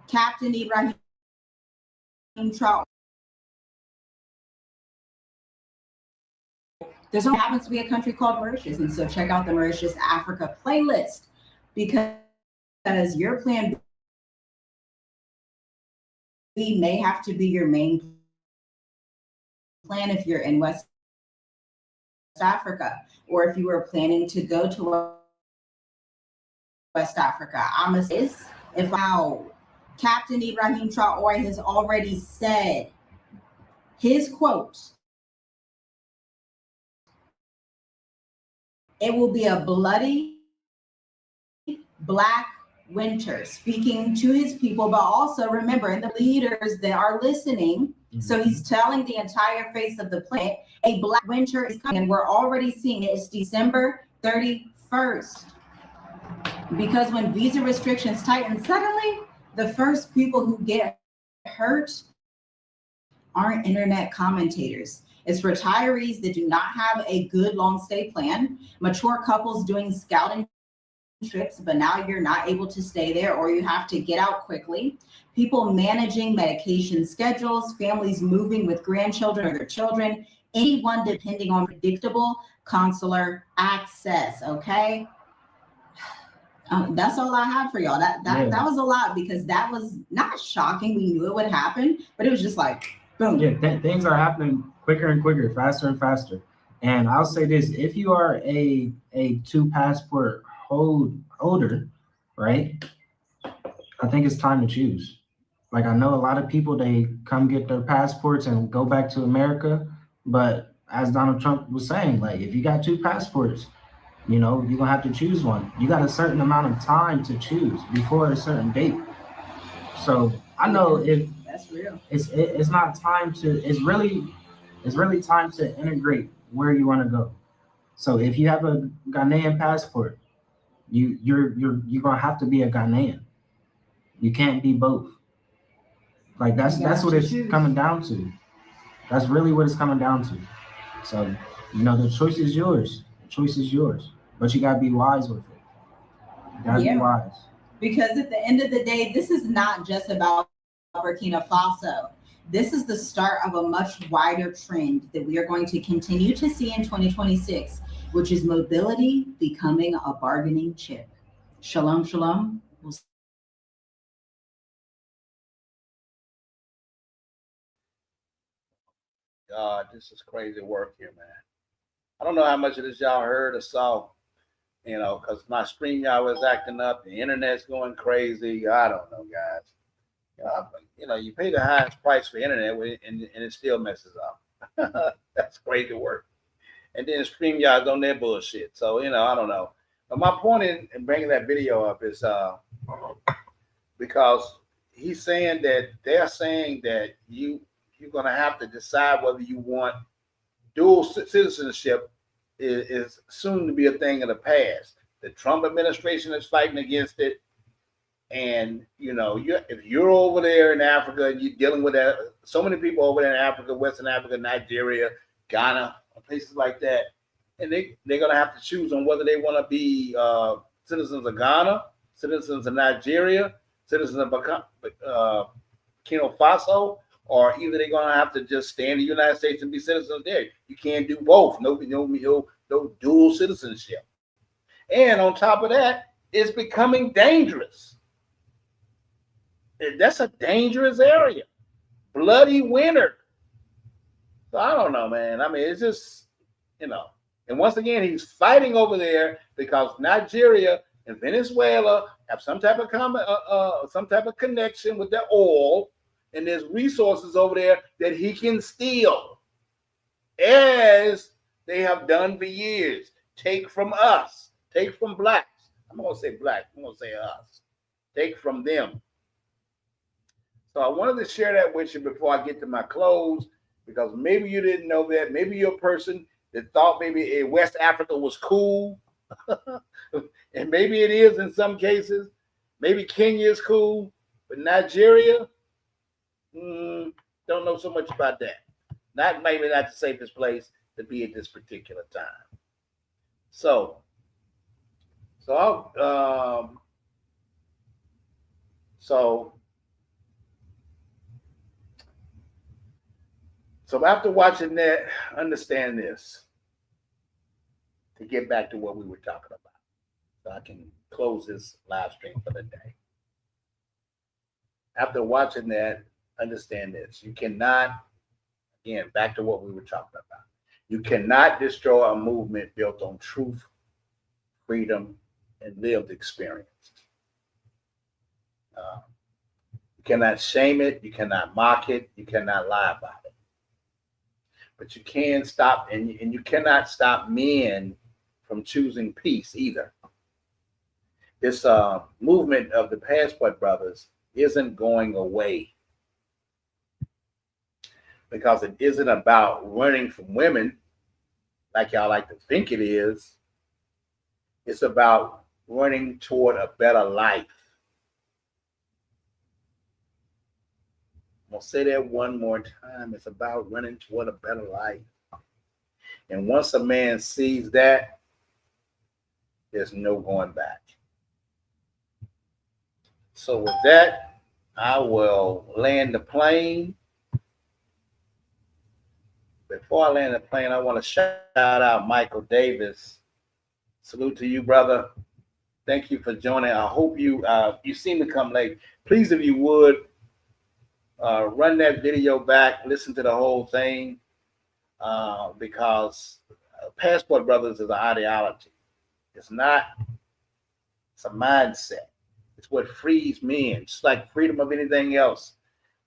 Captain Ibrahim Traore. There's only happens to be a country called Mauritius, and so check out the Mauritius Africa playlist because your plan B may have to be your main plan if you're in West Africa, or if you were planning to go to West Africa. If now Captain Ibrahim Traore has already said his quote, it will be a bloody black winter, speaking to his people, but also remembering the leaders that are listening. So he's telling the entire face of the planet, a black winter is coming, and we're already seeing it. It's December 31st. Because when visa restrictions tighten, suddenly the first people who get hurt aren't internet commentators. It's retirees that do not have a good long stay plan, mature couples doing scouting trips, but now you're not able to stay there or you have to get out quickly. People managing medication schedules, families moving with grandchildren or their children, anyone depending on predictable consular access, okay? That's all I have for y'all. That was a lot because that was not shocking. We knew it would happen, but it was just like, boom. Yeah, things are happening quicker and quicker, faster and faster. And I'll say this, if you are a 2 passport holder, right? I think it's time to choose. Like, I know a lot of people, they come get their passports and go back to America. But as Donald Trump was saying, like, if you got 2 passports, you know, you're gonna have to choose one. You got a certain amount of time to choose before a certain date. So I know if that's real, it's not time to, it's really time to integrate where you want to go. So if you have a Ghanaian passport, you're gonna have to be a Ghanaian. You can't be both. Like that's what it's coming down to. That's really what it's coming down to. So, you know, the choice is yours. The choice is yours. But you gotta be wise with it. You gotta be wise. Because at the end of the day, this is not just about Burkina Faso. This is the start of a much wider trend that we are going to continue to see in 2026, which is mobility becoming a bargaining chip. Shalom, shalom. God, this is crazy work here, man. I don't know how much of this y'all heard or saw, you know, because my StreamYard was acting up, the internet's going crazy. I don't know, guys. You know, you pay the highest price for internet and it still messes up. That's crazy work. And then StreamYard's on their bullshit. So, you know, I don't know. But my point in bringing that video up is because he's saying that they're saying that you're going to have to decide whether you want dual citizenship is soon to be a thing of the past. The Trump administration is fighting against it. And, you know, if you're over there in Africa and you're dealing with that, so many people over there in Africa, Western Africa, Nigeria, Ghana, places like that, and they're going to have to choose on whether they want to be citizens of Ghana, citizens of Nigeria, citizens of Burkina Faso, or either they're going to have to just stay in the United States and be citizens there. You can't do both. No dual citizenship. And on top of that, it's becoming dangerous. That's a dangerous area. Bloody winter. So I don't know, man. I mean, it's just, you know. And once again, he's fighting over there because Nigeria and Venezuela have some type of connection with their oil, and there's resources over there that he can steal, as they have done for years. Take from us. Take from blacks. I'm going to say black. I'm going to say us. Take from them. So I wanted to share that with you before I get to my close, because maybe you didn't know that. Maybe you're a person that thought maybe West Africa was cool. And maybe it is in some cases. Maybe Kenya is cool. But Nigeria, don't know so much about that. Maybe not the safest place to be at this particular time. So So after watching that, understand this. To get back to what we were talking about, so I can close this live stream for the day. After watching that, understand this. You cannot, again, back to what we were talking about. You cannot destroy a movement built on truth, freedom, and lived experience. You cannot shame it. You cannot mock it. You cannot lie about it. But you can stop, and you cannot stop men from choosing peace either. This movement of the Passport Brothers isn't going away, because it isn't about running from women like y'all like to think it is. It's about running toward a better life. I'm going to say that one more time. It's about running toward a better life. And once a man sees that, there's no going back. So with that, I will land the plane. Before I land the plane, I want to shout out Michael Davis. Salute to you, brother. Thank you for joining. I hope you seem to come late. Please, if you would, run that video back, listen to the whole thing, because Passport Brothers is an ideology. It's not. It's a mindset. It's what frees men. It's like freedom of anything else.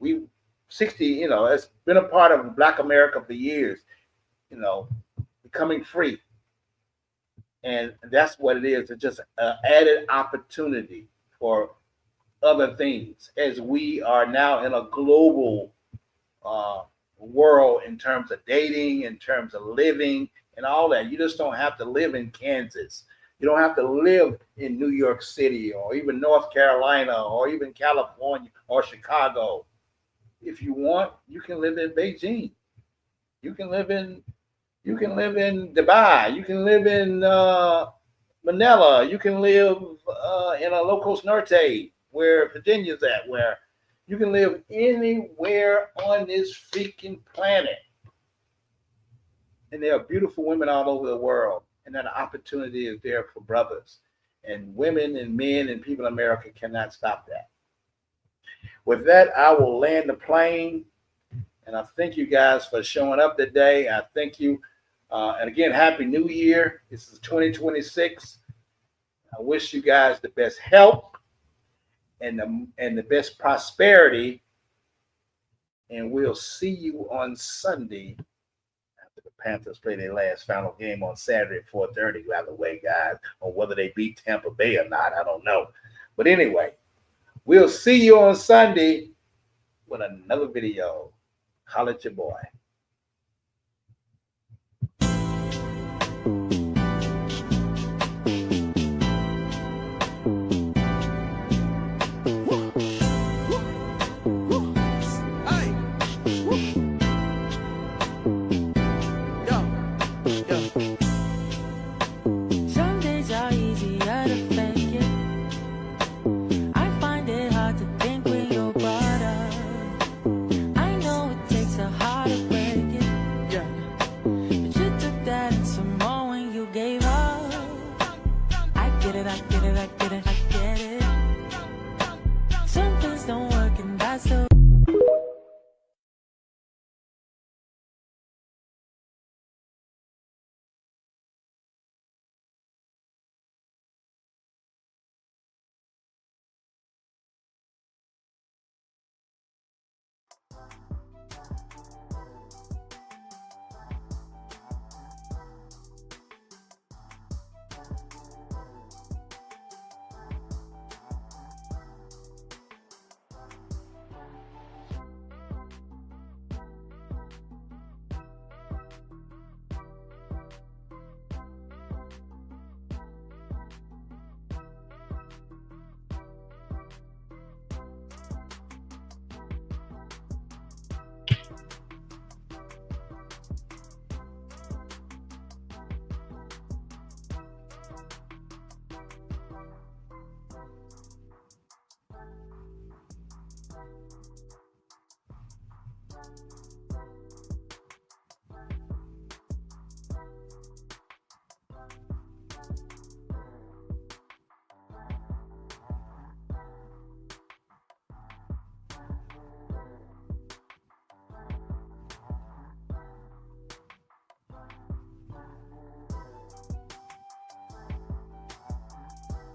It's been a part of Black America for years, becoming free. And that's what it is. It's just an added opportunity for other things, as we are now in a global world in terms of dating, in terms of living, and all that. You just don't have to live in Kansas. You don't have to live in New York City or even North Carolina or even California or Chicago. If you want, you can live in Beijing. You can live in Dubai. You can live in Manila. You can live in a locos norte, where Virginia's at, where you can live anywhere on this freaking planet. And there are beautiful women all over the world. And that opportunity is there for brothers. And women and men and people in America cannot stop that. With that, I will land the plane. And I thank you guys for showing up today. I thank you. And again, Happy New Year. This is 2026. I wish you guys the best health and the best prosperity. And we'll see you on Sunday. The Panthers play their last final game on Saturday at 4:30, by the way, guys. Or whether they beat Tampa Bay or not, I don't know. But anyway, we'll see you on Sunday with another video. Holla at your boy.